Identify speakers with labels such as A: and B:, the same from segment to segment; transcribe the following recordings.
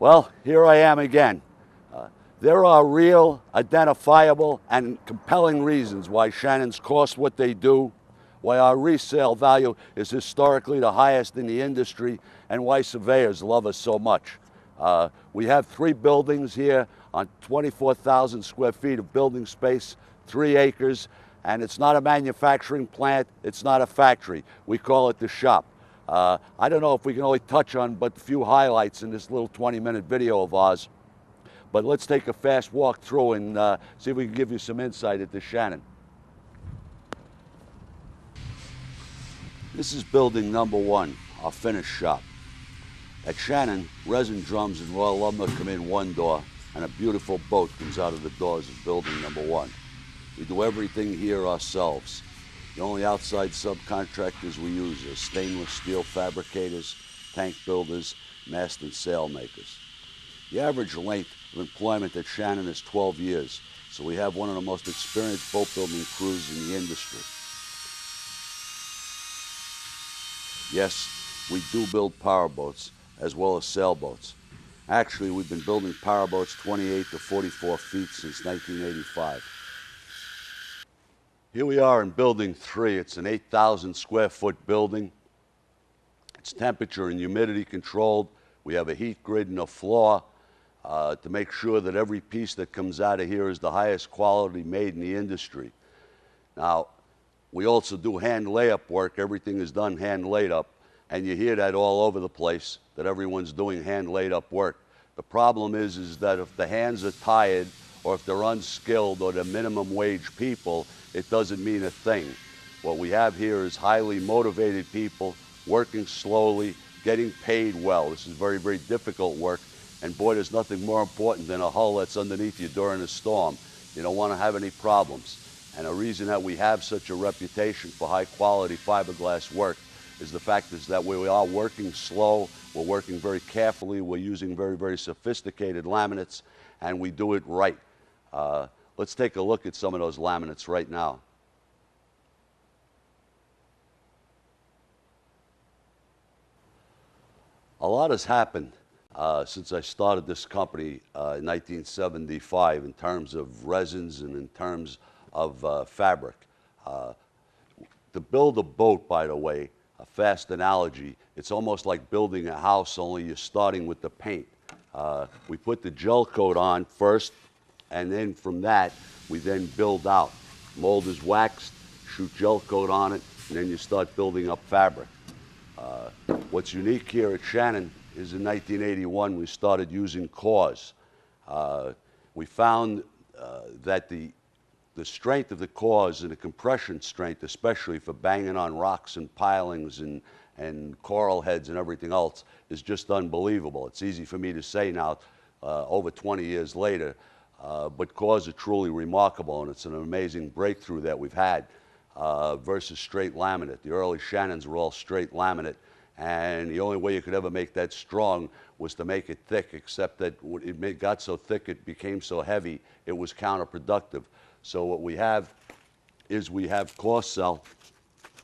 A: Well, here I am again. There are real, identifiable, and compelling reasons why Shannons cost what they do, why our resale value is historically the highest in the industry, and why surveyors love us so much. We have 3 buildings here on 24,000 square feet of building space, 3 acres, and it's not a manufacturing plant, it's not a factory. We call it the shop. I don't know if we can only touch on but a few highlights in this little 20-minute video of ours, but let's take a fast walk through and see if we can give you some insight into Shannon. This is building number 1, our finish shop. At Shannon, resin drums and raw lumber come in one door, and a beautiful boat comes out of the doors of building number 1. We do everything here ourselves. The only outside subcontractors we use are stainless steel fabricators, tank builders, mast and sail makers. The average length of employment at Shannon is 12 years, so we have one of the most experienced boat building crews in the industry. Yes, we do build powerboats as well as sailboats. Actually, we've been building powerboats 28 to 44 feet since 1985. Here we are in building 3. It's an 8,000 square foot building. It's temperature and humidity controlled. We have a heat grid and a floor to make sure that every piece that comes out of here is the highest quality made in the industry. Now, we also do hand layup work. Everything is done hand laid up, and you hear that all over the place, that everyone's doing hand laid up work. The problem is that if the hands are tired, or if they're unskilled, or they're minimum wage people, it doesn't mean a thing. What we have here is highly motivated people working slowly, getting paid well. This is very, very difficult work, and boy, there's nothing more important than a hull that's underneath you during a storm. You don't want to have any problems. And a reason that we have such a reputation for high quality fiberglass work is the fact is that we are working slow, we're working very carefully, we're using very, very sophisticated laminates, and we do it right. Let's take a look at some of those laminates right now. A lot has happened since I started this company in 1975 in terms of resins and in terms of fabric. To build a boat, by the way, a fast analogy, it's almost like building a house, only you're starting with the paint. We put the gel coat on first, and then from that, we then build out. Mold is waxed, shoot gel coat on it, and then you start building up fabric. What's unique here at Shannon is in 1981, we started using cores. We found that the strength of the cores and the compression strength, especially for banging on rocks and pilings and coral heads and everything else, is just unbelievable. It's easy for me to say now, over 20 years later, but cores are truly remarkable, and it's an amazing breakthrough that we've had versus straight laminate. The early Shannons were all straight laminate, and the only way you could ever make that strong was to make it thick, except that it got so thick it became so heavy it was counterproductive. So what we have is we have coarse cell,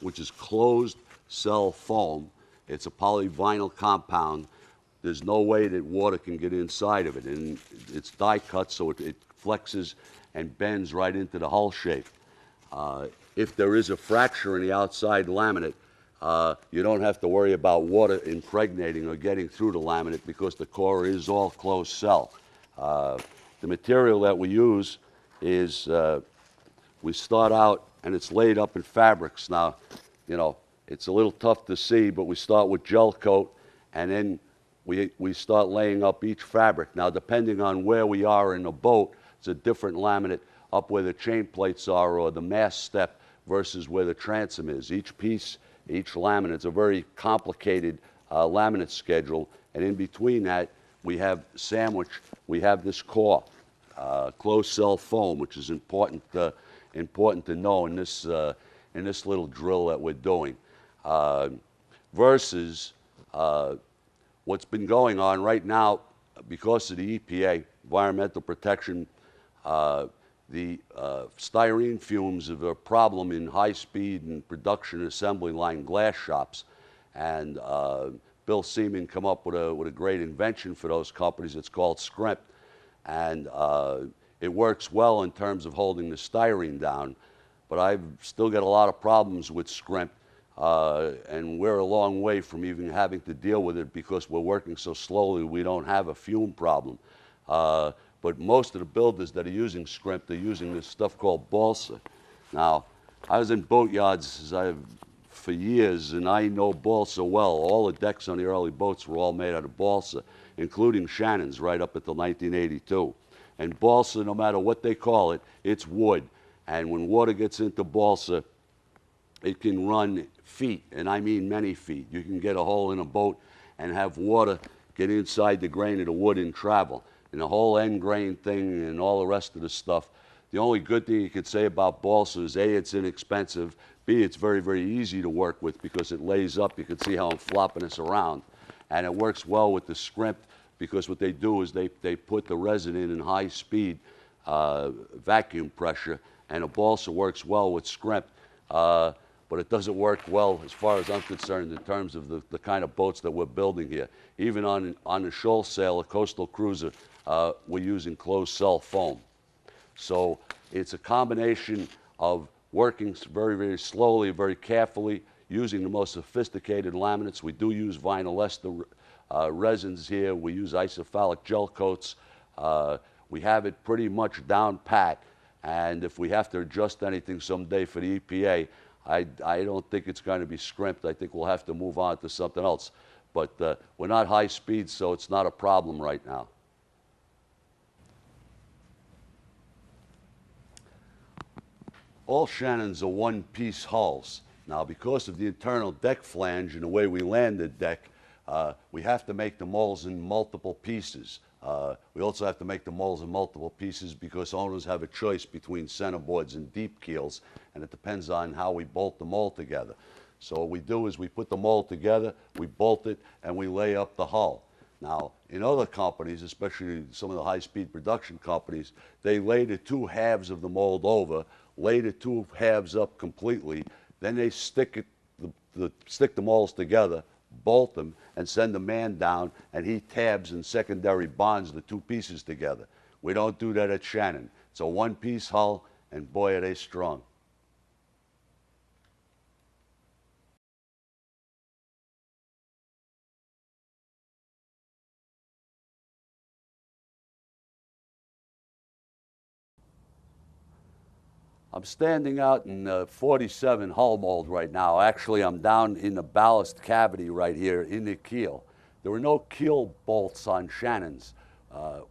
A: which is closed cell foam. It's a polyvinyl compound. There's no way that water can get inside of it, and it's die cut, so it flexes and bends right into the hull shape. If there is a fracture in the outside laminate, you don't have to worry about water impregnating or getting through the laminate because the core is all closed cell. The material that we use is we start out and it's laid up in fabrics. Now, you know, it's a little tough to see, but we start with gel coat, and then we start laying up each fabric. Now, depending on where we are in the boat, it's a different laminate up where the chain plates are or the mast step versus where the transom is. Each piece, each laminate, it's a very complicated laminate schedule, and in between that, we have sandwich, we have this core, closed cell foam, which is important to know in this little drill that we're doing, versus what's been going on right now because of the EPA, environmental protection. The styrene fumes are a problem in high-speed and production assembly line glass shops, and Bill Seaman come up with a great invention for those companies. It's called scrimp, and it works well in terms of holding the styrene down. But I've still got a lot of problems with scrimp, and we're a long way from even having to deal with it because we're working so slowly. We don't have a fume problem. But most of the builders that are using scrimp, they're using this stuff called balsa. Now, I was in boat yards for years, and I know balsa well. All the decks on the early boats were all made out of balsa, including Shannons right up until 1982. And balsa, no matter what they call it, it's wood. And when water gets into balsa, it can run feet, and I mean many feet. You can get a hole in a boat and have water get inside the grain of the wood and travel. And the whole end grain thing and all the rest of the stuff. The only good thing you could say about balsa is A, it's inexpensive, B, it's very, very easy to work with because it lays up. You can see how I'm flopping this around. And it works well with the scrimp because what they do is they put the resin in high speed vacuum pressure, and a balsa works well with scrimp. But it doesn't work well, as far as I'm concerned, in terms of the kind of boats that we're building here. Even on the Schulz sail, a coastal cruiser, we're using closed cell foam. So it's a combination of working very, very slowly, very carefully, using the most sophisticated laminates. We do use vinyl ester resins here. We use isophthalic gel coats. We have it pretty much down pat. And if we have to adjust anything someday for the EPA, I don't think it's going to be scrimped. I think we'll have to move on to something else. But we're not high speed, so it's not a problem right now. All Shannons are one-piece hulls. Now, because of the internal deck flange and the way we land the deck, we have to make the molds in multiple pieces. We also have to make the molds in multiple pieces because owners have a choice between centerboards and deep keels, and it depends on how we bolt the mold together. So what we do is we put the mold together, we bolt it, and we lay up the hull. Now, in other companies, especially some of the high-speed production companies, they lay the two halves of the mold over, lay the two halves up completely, then they stick the molds together, bolt them, and send the man down, and he tabs and secondary bonds the two pieces together. We don't do that at Shannon. It's a one-piece hull, and boy, are they strong. I'm standing out in 47 hull mold right now. Actually, I'm down in the ballast cavity right here in the keel. There were no keel bolts on Shannons.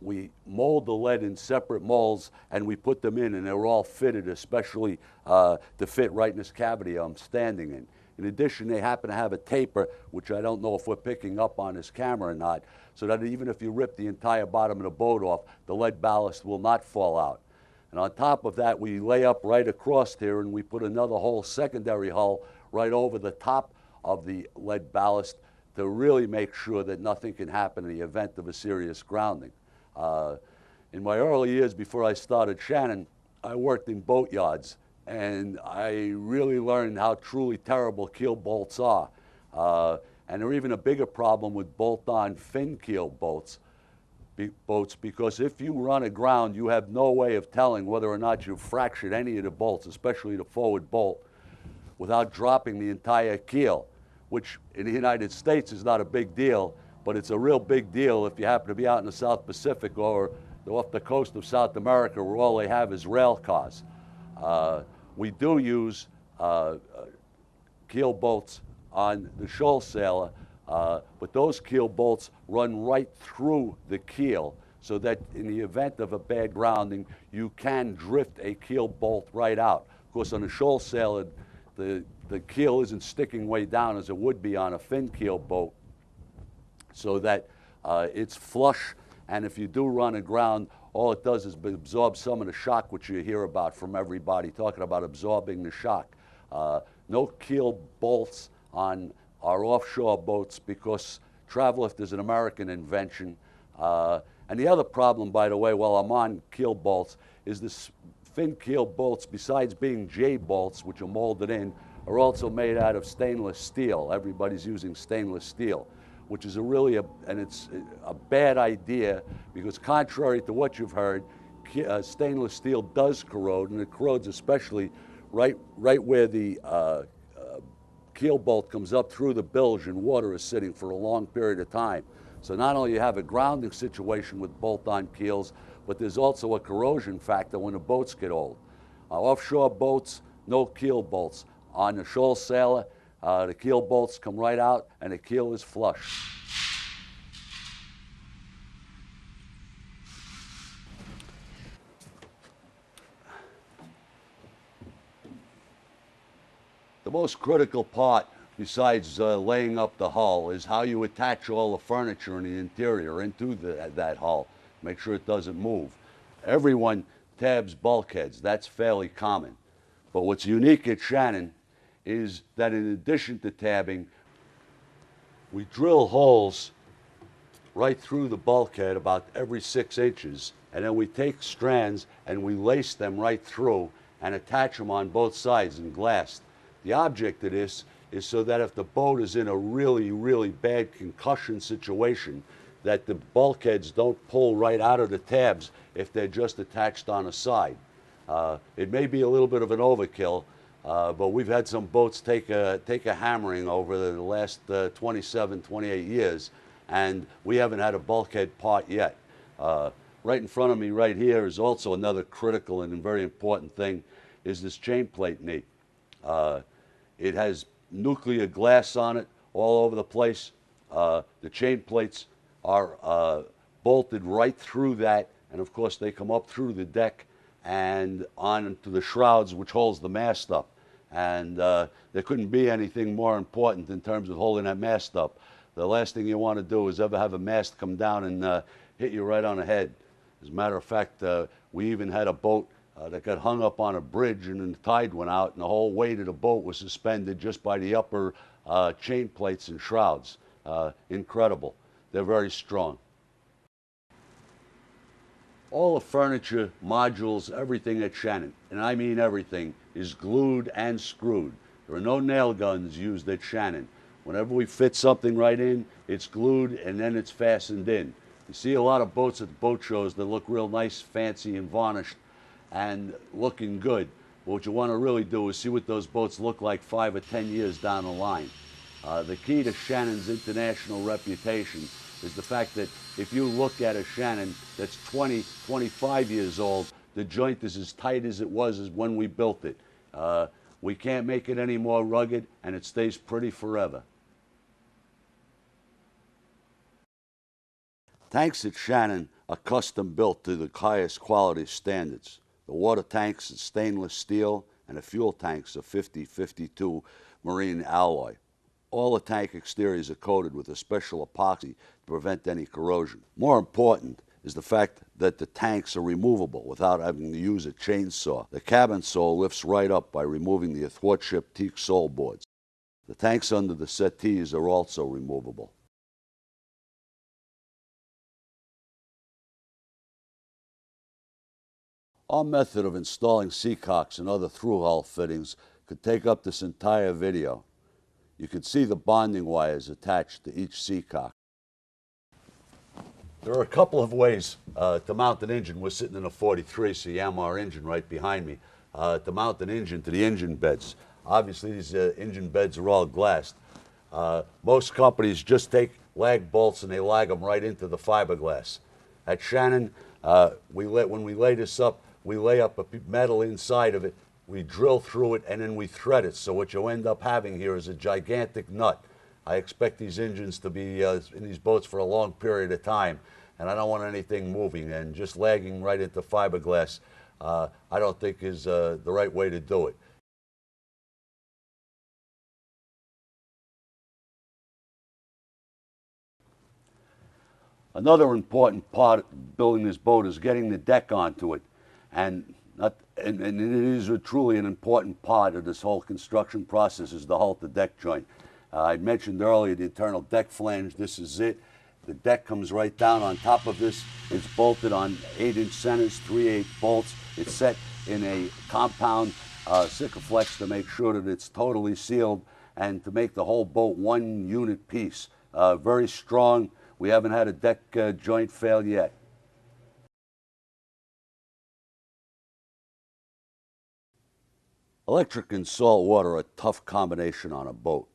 A: We mold the lead in separate molds, and we put them in, and they're all fitted, especially to fit right in this cavity I'm standing in. In addition, they happen to have a taper, which I don't know if we're picking up on this camera or not, so that even if you rip the entire bottom of the boat off, the lead ballast will not fall out. And on top of that, we lay up right across here, and we put another whole secondary hull right over the top of the lead ballast to really make sure that nothing can happen in the event of a serious grounding. In my early years before I started Shannon, I worked in boat yards, and I really learned how truly terrible keel bolts are. And they're even a bigger problem with bolt-on fin keel boats because if you run aground, you have no way of telling whether or not you've fractured any of the bolts, especially the forward bolt, without dropping the entire keel, which in the United States is not a big deal, but it's a real big deal if you happen to be out in the South Pacific or off the coast of South America where all they have is rail cars. We do use keel bolts on the Schulz sailor, but those keel bolts run right through the keel so that in the event of a bad grounding, you can drift a keel bolt right out. Of course, on a Schulz sailor, the keel isn't sticking way down as it would be on a fin keel boat, so that it's flush, and if you do run aground, all it does is absorb some of the shock, which you hear about from everybody talking about absorbing the shock. No keel bolts on our offshore boats because travel lift is an American invention. And the other problem, by the way, while I'm on keel bolts, is this fin keel bolts, besides being J bolts, which are molded in, are also made out of stainless steel. Everybody's using stainless steel. which is it's a bad idea, because contrary to what you've heard, stainless steel does corrode, and it corrodes especially right where the keel bolt comes up through the bilge and water is sitting for a long period of time. So not only you have a grounding situation with bolt-on keels, but there's also a corrosion factor when the boats get old. Offshore boats, no keel bolts. On the Schulz sailor, the keel bolts come right out and the keel is flush. The most critical part, besides laying up the hull, is how you attach all the furniture in the interior into that hull. Make sure it doesn't move. Everyone tabs bulkheads. That's fairly common. But what's unique at Shannon is that in addition to tabbing, we drill holes right through the bulkhead about every 6 inches, and then we take strands and we lace them right through and attach them on both sides in glass. The object of this is so that if the boat is in a really, really bad concussion situation, that the bulkheads don't pull right out of the tabs if they're just attached on a side. It may be a little bit of an overkill, but we've had some boats take a hammering over the last 27, 28 years, and we haven't had a bulkhead part yet. Right in front of me right here is also another critical and very important thing, is this chain plate knee. It has nuclear glass on it all over the place. The chain plates are bolted right through that, and of course they come up through the deck and on to the shrouds, which holds the mast up. And there couldn't be anything more important in terms of holding that mast up. The last thing you want to do is ever have a mast come down and hit you right on the head. As a matter of fact, we even had a boat that got hung up on a bridge, and then the tide went out, and the whole weight of the boat was suspended just by the upper chain plates and shrouds. Incredible. They're very strong. All the furniture, modules, everything at Shannon, and I mean everything, is glued and screwed. There are no nail guns used at Shannon. Whenever we fit something right in, it's glued and then it's fastened in. You see a lot of boats at boat shows that look real nice, fancy, and varnished, and looking good. But what you want to really do is see what those boats look like 5 or 10 years down the line. The key to Shannon's international reputation is the fact that if you look at a Shannon that's 20, 25 years old, the joint is as tight as it was as when we built it. We can't make it any more rugged, and it stays pretty forever. Tanks at Shannon are custom built to the highest quality standards. The water tanks are stainless steel, and the fuel tanks are 50-52 marine alloy. All the tank exteriors are coated with a special epoxy to prevent any corrosion. More important is the fact that the tanks are removable without having to use a chainsaw. The cabin sole lifts right up by removing the athwartship teak sole boards. The tanks under the settees are also removable. Our method of installing seacocks and other through-hull fittings could take up this entire video. You can see the bonding wires attached to each seacock. There are a couple of ways to mount an engine. We're sitting in a 43, so Yamaha engine right behind me. To mount an engine to the engine beds. Obviously, these engine beds are all glassed. Most companies just take lag bolts and they lag them right into the fiberglass. At Shannon, when we lay this up, we lay up a metal inside of it, we drill through it, and then we thread it. So what you end up having here is a gigantic nut. I expect these engines to be in these boats for a long period of time, and I don't want anything moving, and just lagging right into fiberglass I don't think is the right way to do it. Another important part of building this boat is getting the deck onto it, and it is truly an important part of this whole construction process is the hull to deck joint. I mentioned earlier the internal deck flange. This is it. The deck comes right down on top of this. It's bolted on 8-inch centers, 3/8 bolts. It's set in a compound Sikaflex to make sure that it's totally sealed and to make the whole boat one unit piece. very strong. We haven't had a deck joint fail yet. Electric and salt water are a tough combination on a boat.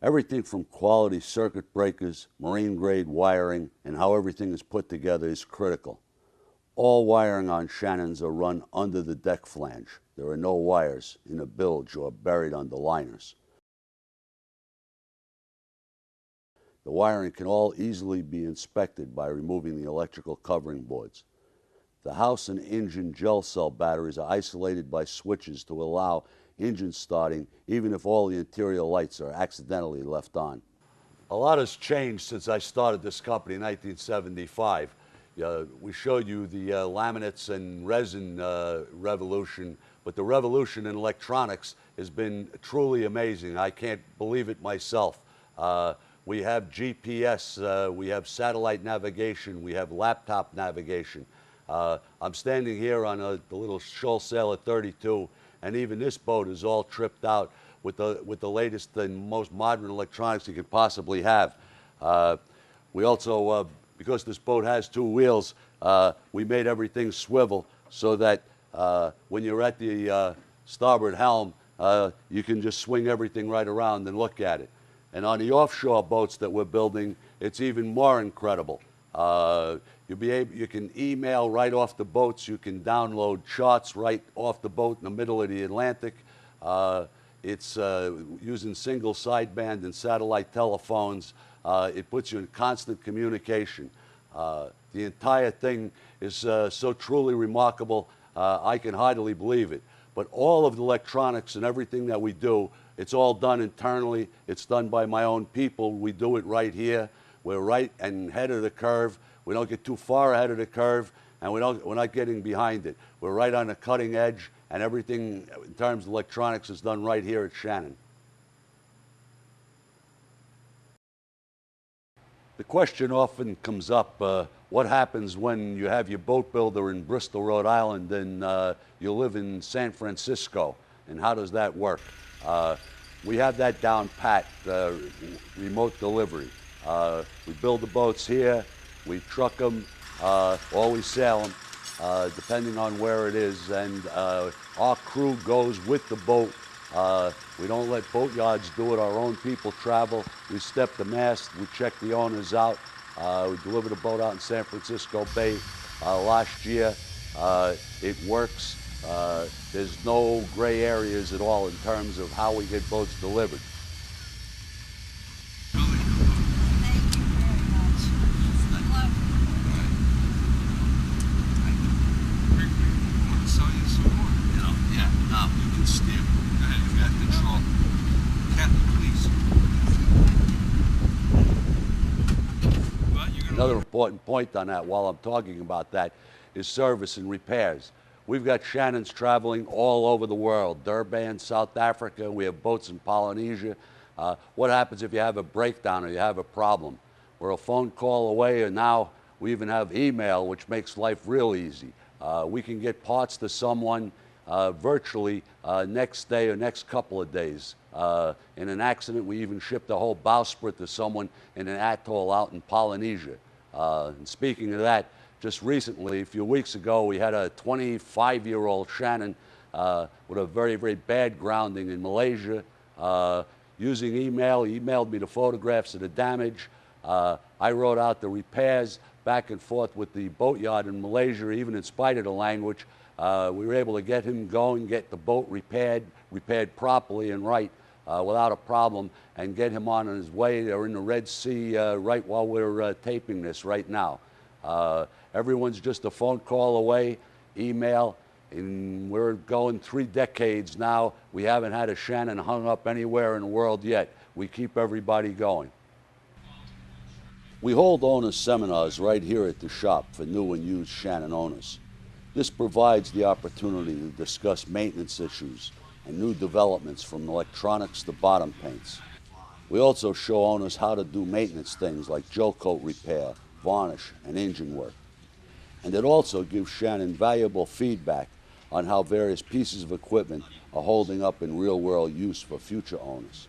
A: Everything from quality circuit breakers, marine grade wiring, and how everything is put together is critical. All wiring on Shannons are run under the deck flange. There are no wires in a bilge or buried under liners. The wiring can all easily be inspected by removing the electrical covering boards. The house and engine gel cell batteries are isolated by switches to allow engine starting even if all the interior lights are accidentally left on. A lot has changed since I started this company in 1975. We showed you the laminates and resin revolution, but the revolution in electronics has been truly amazing. I can't believe it myself. We have GPS, we have satellite navigation, we have laptop navigation. I'm standing here on the little Schulz sailor 32, and even this boat is all tripped out with the latest and most modern electronics you could possibly have. We also, because this boat has two wheels, we made everything swivel so that when you're at the starboard helm, you can just swing everything right around and look at it. And on the offshore boats that we're building, it's even more incredible. You can email right off the boats. You can download charts right off the boat in the middle of the Atlantic. It's using single sideband and satellite telephones. It puts you in constant communication. The entire thing is so truly remarkable, I can hardly believe it. But all of the electronics and everything that we do, it's all done internally. It's done by my own people. We do it right here. We're right and ahead of the curve. We don't get too far ahead of the curve, and we're not getting behind it. We're right on the cutting edge, and everything in terms of electronics is done right here at Shannon. The question often comes up, what happens when you have your boat builder in Bristol, Rhode Island, and you live in San Francisco, and how does that work? We have that down pat, remote delivery. We build the boats here, we truck them, or we sail them, depending on where it is, and our crew goes with the boat. We don't let boat yards do it. Our own people travel. We step the mast. We check the owners out. We delivered a boat out in San Francisco Bay last year. It works. There's no gray areas at all in terms of how we get boats delivered. Another important point on that, while I'm talking about that, is service and repairs. We've got Shannons traveling all over the world. Durban, South Africa, we have boats in Polynesia. What happens if you have a breakdown or you have a problem? We're a phone call away, and now we even have email, which makes life real easy. We can get parts to someone virtually next day or next couple of days. In an accident, we even shipped a whole bowsprit to someone in an atoll out in Polynesia. And speaking of that, just recently, a few weeks ago, we had a 25-year-old Shannon with a very, very bad grounding in Malaysia. Using email, he emailed me the photographs of the damage. I wrote out the repairs back and forth with the boatyard in Malaysia. Even in spite of the language, we were able to get him going, get the boat repaired properly and right without a problem, and get him on his way. They're in the Red Sea right while we're taping this right now. Everyone's just a phone call away, email, and we're going 3 decades now. We haven't had a Shannon hung up anywhere in the world yet. We keep everybody going. We hold owner seminars right here at the shop for new and used Shannon owners. This provides the opportunity to discuss maintenance issues and new developments from electronics to bottom paints. We also show owners how to do maintenance things like gel coat repair, varnish, and engine work. And it also gives Shannon valuable feedback on how various pieces of equipment are holding up in real-world use for future owners.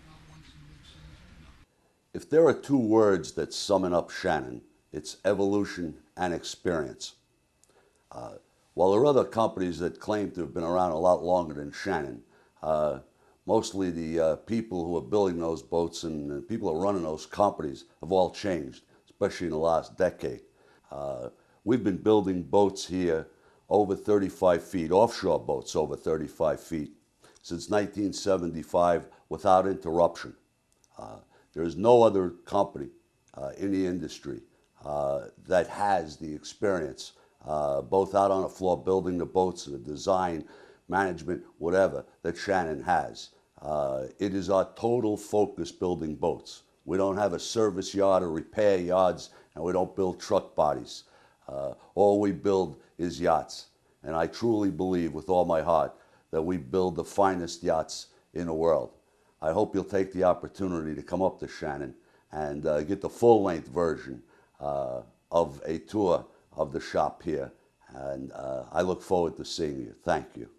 A: If there are two words that summon up Shannon, it's evolution and experience. While there are other companies that claim to have been around a lot longer than Shannon, mostly the people who are building those boats and the people who are running those companies have all changed, especially in the last decade. We've been building boats here over 35 feet, offshore boats over 35 feet, since 1975 without interruption. There is no other company in the industry that has the experience, both out on the floor building the boats, the design, management, whatever, that Shannon has. It is our total focus building boats. We don't have a service yard or repair yards, and we don't build truck bodies. All we build is yachts. And I truly believe with all my heart that we build the finest yachts in the world. I hope you'll take the opportunity to come up to Shannon and get the full-length version of a tour of the shop here. And I look forward to seeing you. Thank you.